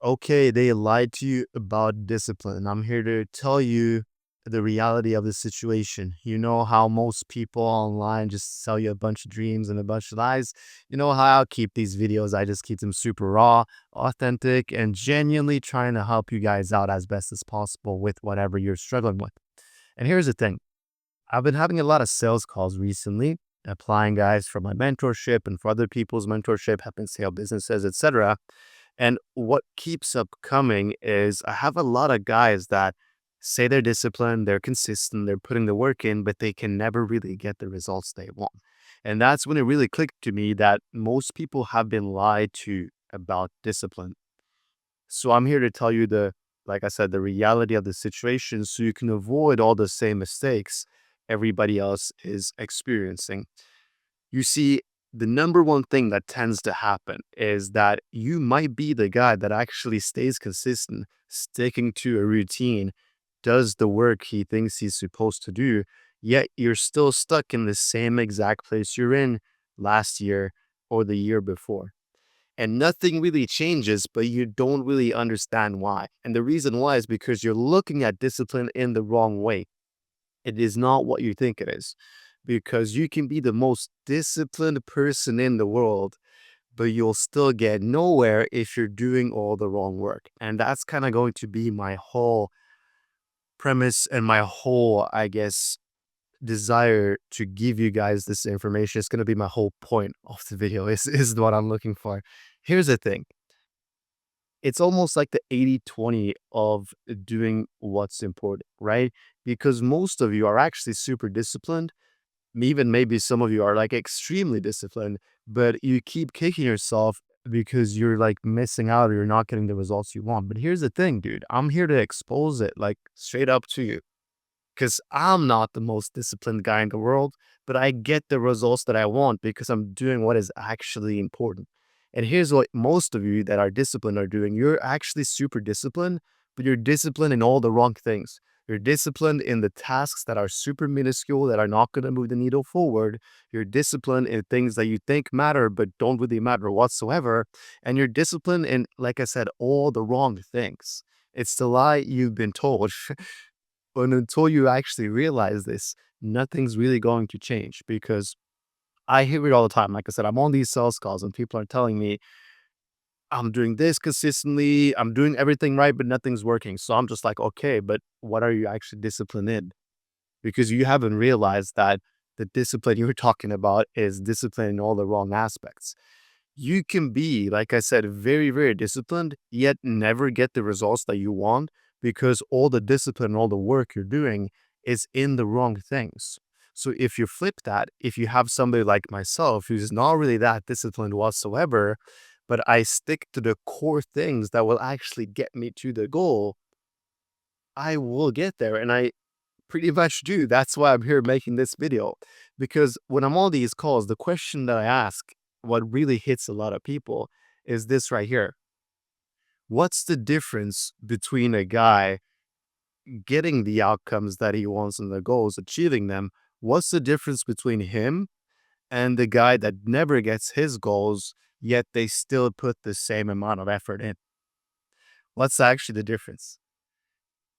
Okay, they lied to you about discipline. I'm here to tell you the reality of the situation. You know how most people online just sell you a bunch of dreams and a bunch of lies? You know how I'll keep these videos, I just keep them super raw, authentic, and genuinely trying to help you guys out as best as possible with whatever you're struggling with. And here's the thing. I've been having a lot of sales calls recently, applying guys for my mentorship and for other people's mentorship, helping scale businesses, etc. And what keeps up coming is I have a lot of guys that say they're disciplined, they're consistent, they're putting the work in, but they can never really get the results they want. And that's when it really clicked to me that most people have been lied to about discipline. So I'm here to tell you like I said, the reality of the situation so you can avoid all the same mistakes everybody else is experiencing. You see, the number one thing that tends to happen is that you might be the guy that actually stays consistent, sticking to a routine, does the work he thinks he's supposed to do, yet you're still stuck in the same exact place you're in last year or the year before. And nothing really changes, but you don't really understand why. And the reason why is because you're looking at discipline in the wrong way. It is not what you think it is. Because you can be the most disciplined person in the world, but you'll still get nowhere if you're doing all the wrong work. And that's kind of going to be my whole premise and my whole, I guess, desire to give you guys this information. It's going to be my whole point of the video, is what I'm looking for. Here's the thing. It's almost like the 80-20 of doing what's important, right? Because most of you are actually super disciplined, even maybe some of you are like extremely disciplined, but you keep kicking yourself because you're like missing out or you're not getting the results you want. But here's the thing, dude. I'm here to expose it like straight up to you because I'm not the most disciplined guy in the world, but I get the results that I want because I'm doing what is actually important. And here's what most of you that are disciplined are doing. You're actually super disciplined, but you're disciplined in all the wrong things. You're disciplined in the tasks that are super minuscule, that are not going to move the needle forward. You're disciplined in things that you think matter, but don't really matter whatsoever. And you're disciplined in, like I said, all the wrong things. It's the lie you've been told. But until you actually realize this, nothing's really going to change because I hear it all the time. Like I said, I'm on these sales calls and people are telling me, I'm doing this consistently, I'm doing everything right, but nothing's working. So I'm just like, okay, but what are you actually disciplined in? Because you haven't realized that the discipline you're talking about is discipline in all the wrong aspects. You can be, like I said, very, very disciplined, yet never get the results that you want because all the discipline, all the work you're doing is in the wrong things. So if you flip that, if you have somebody like myself who's not really that disciplined whatsoever, but I stick to the core things that will actually get me to the goal, I will get there. And I pretty much do. That's why I'm here making this video. Because when I'm on these calls, the question that I ask, what really hits a lot of people, is this right here. What's the difference between a guy getting the outcomes that he wants and the goals, achieving them? What's the difference between him and the guy that never gets his goals, yet they still put the same amount of effort in? What's actually the difference?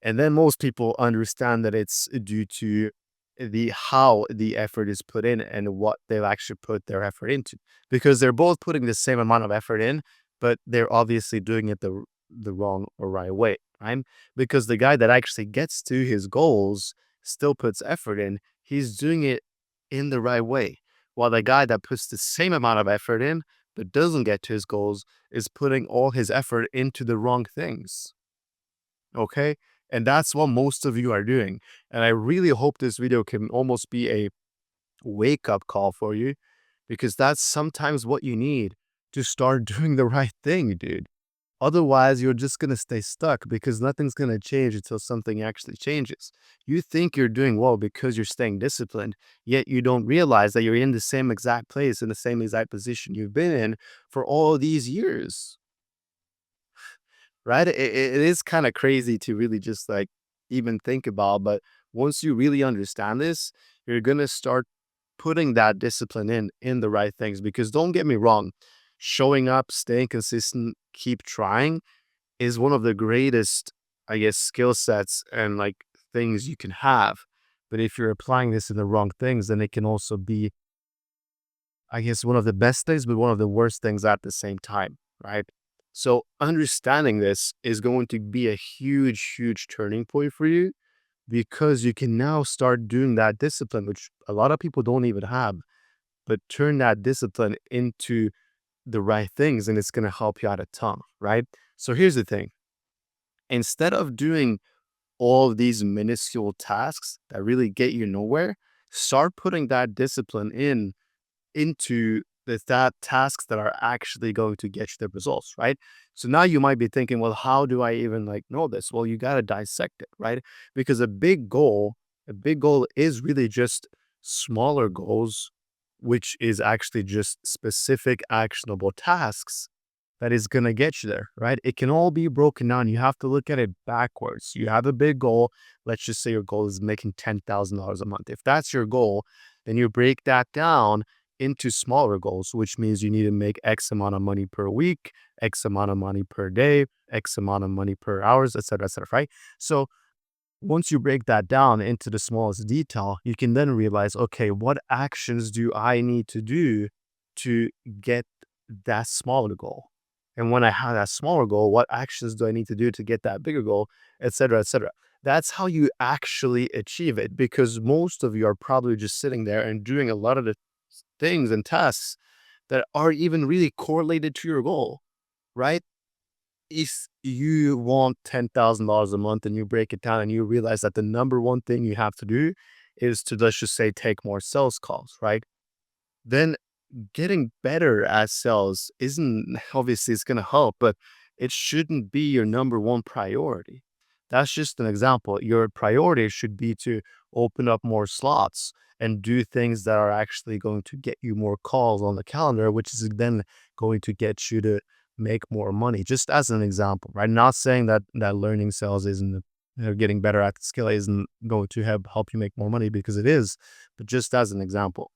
And then most people understand that it's due to the how the effort is put in and what they've actually put their effort into. Because they're both putting the same amount of effort in, but they're obviously doing it the wrong or right way, right? Because the guy that actually gets to his goals still puts effort in, he's doing it in the right way. While the guy that puts the same amount of effort in but doesn't get to his goals is putting all his effort into the wrong things. Okay. And that's what most of you are doing. And I really hope this video can almost be a wake up call for you because that's sometimes what you need to start doing the right thing, dude. Otherwise, you're just going to stay stuck because nothing's going to change until something actually changes. You think you're doing well because you're staying disciplined, yet you don't realize that you're in the same exact place, in the same exact position you've been in for all these years. Right? It is kind of crazy to really just like even think about, but once you really understand this, you're gonna start putting that discipline in the right things. Because don't get me wrong, showing up, staying consistent, keep trying. is one of the greatest, I guess, skill sets and like things you can have. But if you're applying this in the wrong things, then it can also be, I guess, one of the best things, but one of the worst things at the same time, right? So understanding this is going to be a huge, huge turning point for you because you can now start doing that discipline, which a lot of people don't even have, but turn that discipline into the right things and it's going to help you out a ton, right? So here's the thing. Instead of doing all of these minuscule tasks that really get you nowhere, start putting that discipline into that tasks that are actually going to get you the results, right? So now you might be thinking, well, how do I even like know this? Well, you got to dissect it, right? Because a big goal is really just smaller goals, which is actually just specific actionable tasks that is going to get you there, right? It can all be broken down. You have to look at it backwards. You have a big goal. Let's just say your goal is making $10,000 a month. If that's your goal, then you break that down into smaller goals, which means you need to make X amount of money per week, X amount of money per day, X amount of money per hours, et cetera, right? So once you break that down into the smallest detail, you can then realize, okay, what actions do I need to do to get that smaller goal? And when I have that smaller goal, what actions do I need to do to get that bigger goal, et cetera, et cetera? That's how you actually achieve it because most of you are probably just sitting there and doing a lot of the things and tasks that are even really correlated to your goal, right? If you want $10,000 a month and you break it down and you realize that the number one thing you have to do is to, let's just say, take more sales calls, right? Then getting better at sales isn't obviously it's going to help, but it shouldn't be your number one priority. That's just an example. Your priority should be to open up more slots and do things that are actually going to get you more calls on the calendar, which is then going to get you to make more money. Just as an example, right? Not saying that learning sales isn't getting better at the skill isn't going to help you make more money because it is, but just as an example.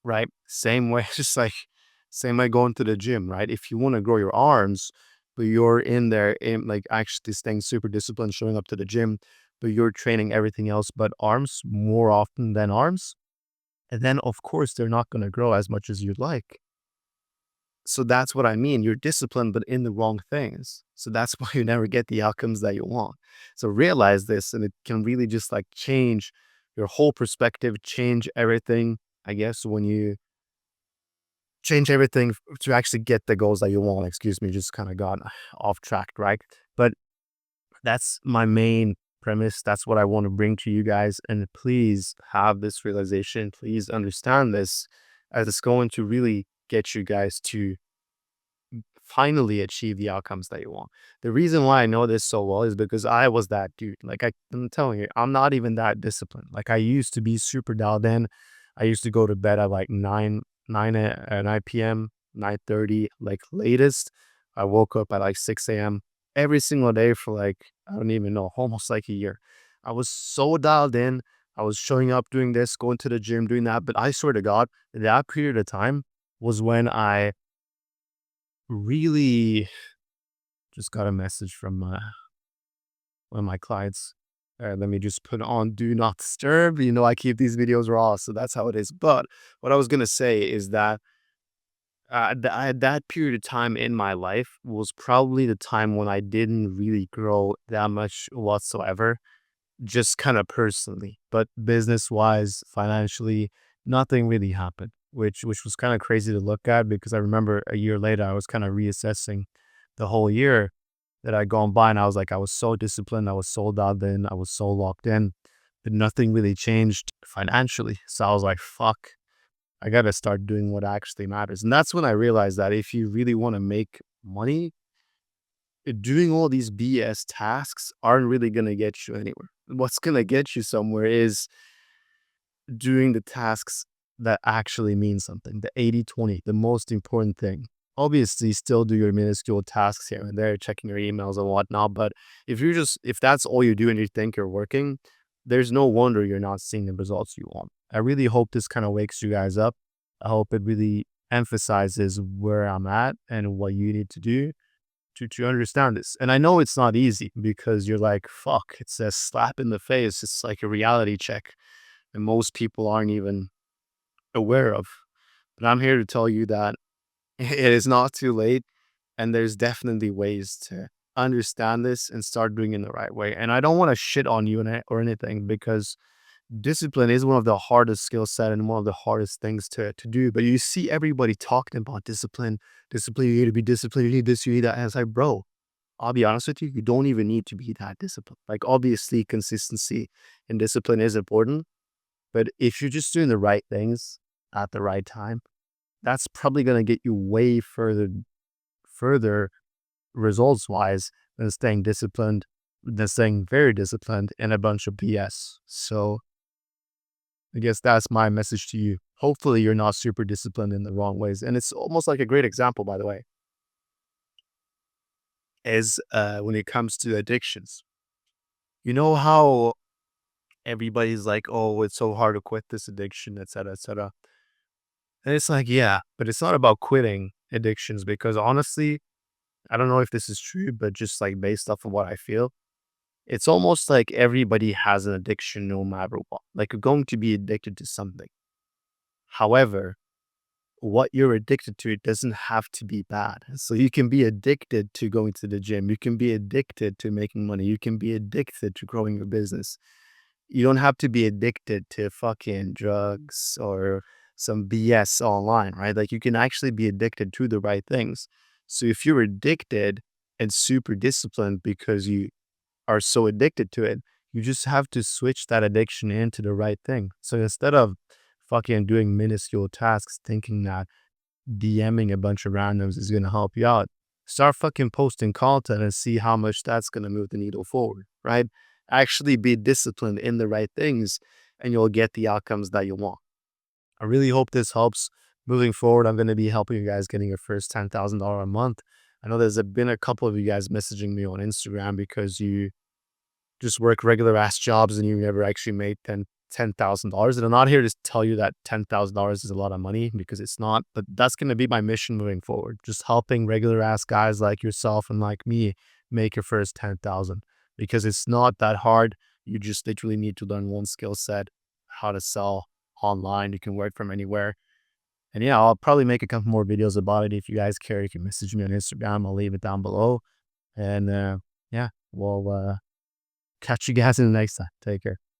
Right? Same way, just like same way going to the gym, right? If you want to grow your arms, but you're in there in like actually staying super disciplined, showing up to the gym, but you're training everything else but arms more often than arms, and then of course they're not going to grow as much as you'd like. So that's what I mean. You're disciplined, but in the wrong things. So that's why you never get the outcomes that you want. So realize this, and it can really just like change your whole perspective, change everything. I guess when you change everything to actually get the goals that you want. Excuse me, just kind of got off track, right? But that's my main premise. That's what I want to bring to you guys. And please have this realization. Please understand this as it's going to really get you guys to finally achieve the outcomes that you want. The reason why I know this so well is because I was that dude. Like I'm telling you, I'm not even that disciplined. Like I used to be super dialed in. I used to go to bed at like 9 p.m., 9:30, like latest. I woke up at like 6 a.m. every single day for like, I don't even know, almost like a year. I was so dialed in. I was showing up, doing this, going to the gym, doing that. But I swear to God, that period of time was when I really just got a message from one of my clients. Let me just put on do not disturb. You know, I keep these videos raw, so that's how it is. But what I was gonna say is that that period of time in my life was probably the time when I didn't really grow that much whatsoever, just kind of personally, but business wise, financially, nothing really happened, which was kind of crazy to look at because I remember a year later I was kind of reassessing the whole year that I'd gone by, and I was like, I was so disciplined, I was so dialed in, I was so locked in, but nothing really changed financially. So I was like, fuck, I gotta start doing what actually matters. And that's when I realized that if you really want to make money, doing all these BS tasks aren't really gonna get you anywhere. What's gonna get you somewhere is doing the tasks that actually mean something, the 80/20, the most important thing. Obviously, still do your minuscule tasks here and there, checking your emails and whatnot. But if that's all you do and you think you're working, there's no wonder you're not seeing the results you want. I really hope this kind of wakes you guys up. I hope it really emphasizes where I'm at and what you need to do. to understand this. And I know it's not easy because you're like, fuck, it's a slap in the face. It's like a reality check. And most people aren't even aware of. But I'm here to tell you that it is not too late. And there's definitely ways to understand this and start doing it in the right way. And I don't want to shit on you or anything because discipline is one of the hardest skill set and one of the hardest things to do. But you see everybody talking about discipline, discipline, you need to be disciplined, you need this, you need that. And it's like, bro, I'll be honest with you, you don't even need to be that disciplined. Like obviously consistency and discipline is important, but if you're just doing the right things at the right time, that's probably gonna get you way further results wise than staying disciplined, than staying very disciplined in a bunch of BS. So I guess that's my message to you. Hopefully you're not super disciplined in the wrong ways. And it's almost like a great example, by the way, is when it comes to addictions. You know how everybody's like, oh, it's so hard to quit this addiction, et cetera, et cetera. And it's like, yeah, but it's not about quitting addictions because honestly, I don't know if this is true, but just like based off of what I feel, it's almost like everybody has an addiction no matter what. Like you're going to be addicted to something. However, what you're addicted to, it doesn't have to be bad. So you can be addicted to going to the gym. You can be addicted to making money. You can be addicted to growing your business. You don't have to be addicted to fucking drugs or some BS online, right? Like you can actually be addicted to the right things. So if you're addicted and super disciplined because you are so addicted to it, you just have to switch that addiction into the right thing. So instead of fucking doing minuscule tasks, thinking that DMing a bunch of randoms is going to help you out, start fucking posting content and see how much that's going to move the needle forward, right? Actually be disciplined in the right things and you'll get the outcomes that you want. I really hope this helps. Moving forward, I'm going to be helping you guys getting your first $10,000 a month. I know been a couple of you guys messaging me on Instagram because you just work regular ass jobs and you never actually made $10,000. And I'm not here to tell you that $10,000 is a lot of money because it's not, but that's going to be my mission moving forward. Just helping regular ass guys like yourself and like me make your first 10,000 because it's not that hard. You just literally need to learn one skill set, how to sell online. You can work from anywhere. And yeah, I'll probably make a couple more videos about it. If you guys care, you can message me on Instagram. I'll leave it down below. And yeah, we'll catch you guys in the next time. Take care.